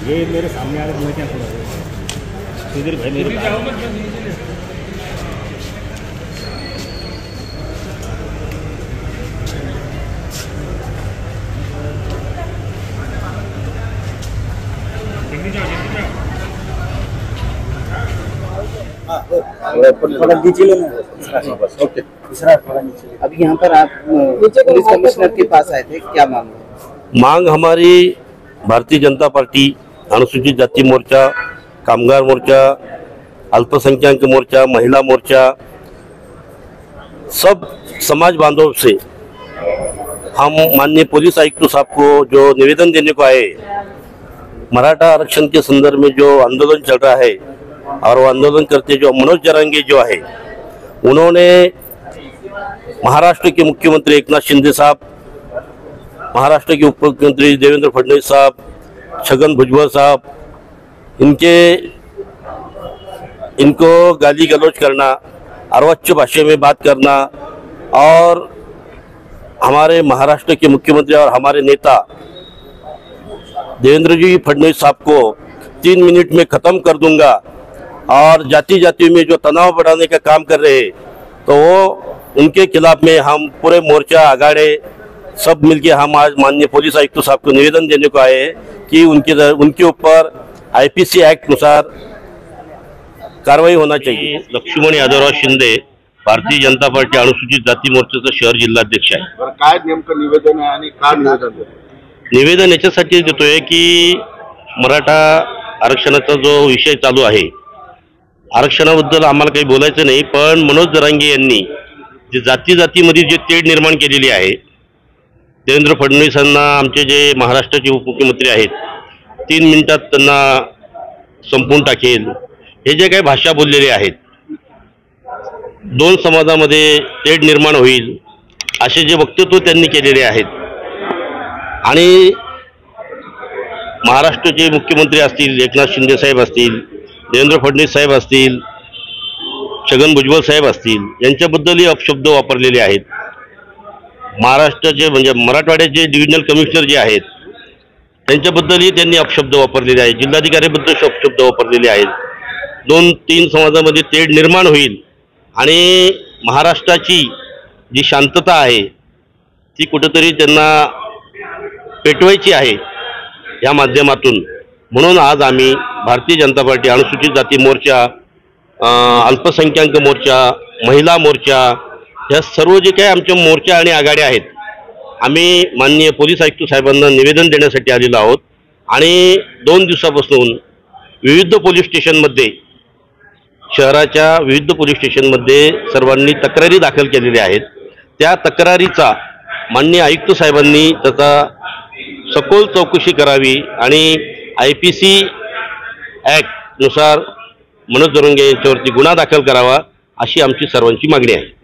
ये मेरे सामने आ रहे मैं क्या सुधीर भाई मेरे ओके। अभी यहाँ पर आप पुलिस कमिश्नर के पास आए थे, क्या मांग है? मांग हमारी भारतीय जनता पार्टी, अनुसूचित जाति मोर्चा, कामगार मोर्चा, अल्पसंख्यक मोर्चा, महिला मोर्चा, सब समाज बांधव से हम माननीय पुलिस आयुक्त साहब को जो निवेदन देने को आए, मराठा आरक्षण के संदर्भ में जो आंदोलन चल रहा है और वो आंदोलन करते जो मनोज जरांगे जो है, उन्होंने महाराष्ट्र के मुख्यमंत्री एकनाथ शिंदे साहब, महाराष्ट्र के उप मुख्यमंत्री देवेंद्र फडणवीस साहब, छगन भुजबल साहब, इनको गाली गलौज करना, अर्वाच्य भाषा में बात करना और हमारे महाराष्ट्र के मुख्यमंत्री और हमारे नेता देवेंद्र जी फडणवीस साहब को 3 मिनट में ख़त्म कर दूंगा और जाति जाति में जो तनाव बढ़ाने का काम कर रहे हैं, तो वो उनके खिलाफ में हम पूरे मोर्चा अगाड़े सब मिलके हम आज माननीय पुलिस आयुक्त साहब को निवेदन देने को आए कि उनके ऊपर आईपीसी एक्ट अनुसार कार्रवाई होना चाहिए। लक्ष्मण यादवराव शिंदे, भारतीय जनता पार्टी अनुसूचित जाती मोर्चाचा शहर जिल्हाध्यक्ष आहे। काय नेमकं निवेदन आहे आणि का निवेदन देतो? निवेदन याच्यासाठी देतोय की मराठा आरक्षणाचा जो विषय चालू आहे, आरक्षणाबद्दल आम्हाला काही बोलायचं नाही, पण मनोज जरांगे यांनी जे जाती जातीमध्ये जे तेढ निर्माण केलेली आहे, देवेंद्र फडणवीसांना आमचे जे महाराष्ट्राचे उपमुख्यमंत्री आहेत 3 मिनिटात त्यांना संपवून टाकेल, हे जे काही भाषा बोललेले आहेत, 2 समाजामध्ये तेढ निर्माण होईल असे जे वक्तव्य त्यांनी केलेले आहेत आणि महाराष्ट्राचे मुख्यमंत्री असतील, एकनाथ शिंदे साहेब असतील, देवेंद्र फडणवीस साहेब असतील, छगन भुजबल साहेब असतील, यांच्याबद्दलही अपशब्द वापरलेले आहेत। महाराष्ट्राचे म्हणजे मराठवाड्याचे डिव्हिजनल कमिशनर जे आहेत त्यांच्याबद्दलही त्यांनी अपशब्द वापरलेले आहेत, जिल्हाधिकाऱ्यांबद्दल अपशब्द वापरलेले आहेत। 2-3 समाजामध्ये तेढ निर्माण होईल आणि महाराष्ट्राची जी शांतता आहे ती कुठेतरी त्यांना पेटवायची आहे या माध्यमातून। म्हणून आज आम्ही भारतीय जनता पार्टी अनुसूचित जाती मोर्चा, अल्पसंख्याक मोर्चा, महिला मोर्चा, या सर्व जे काही आमचे मोर्चा आणि आघाड्या आहेत, आम्ही माननीय पोलीस आयुक्त साहेबांना निवेदन देण्यासाठी आलेलो आहोत आणि 2 दिवसापासून विविध पोलीस स्टेशनमध्ये, शहराच्या विविध पोलीस स्टेशनमध्ये सर्वांनी तक्रारी दाखल केलेल्या आहेत। त्या तक्रारीचा माननीय आयुक्त साहेबांनी त्याचा सखोल चौकशी करावी आणि आयपीसी ॲक्ट नुसार मनोज जरांगे यांच्यावरती गुन्हा दाखल करावा अशी आमची सर्वांची मागणी आहे।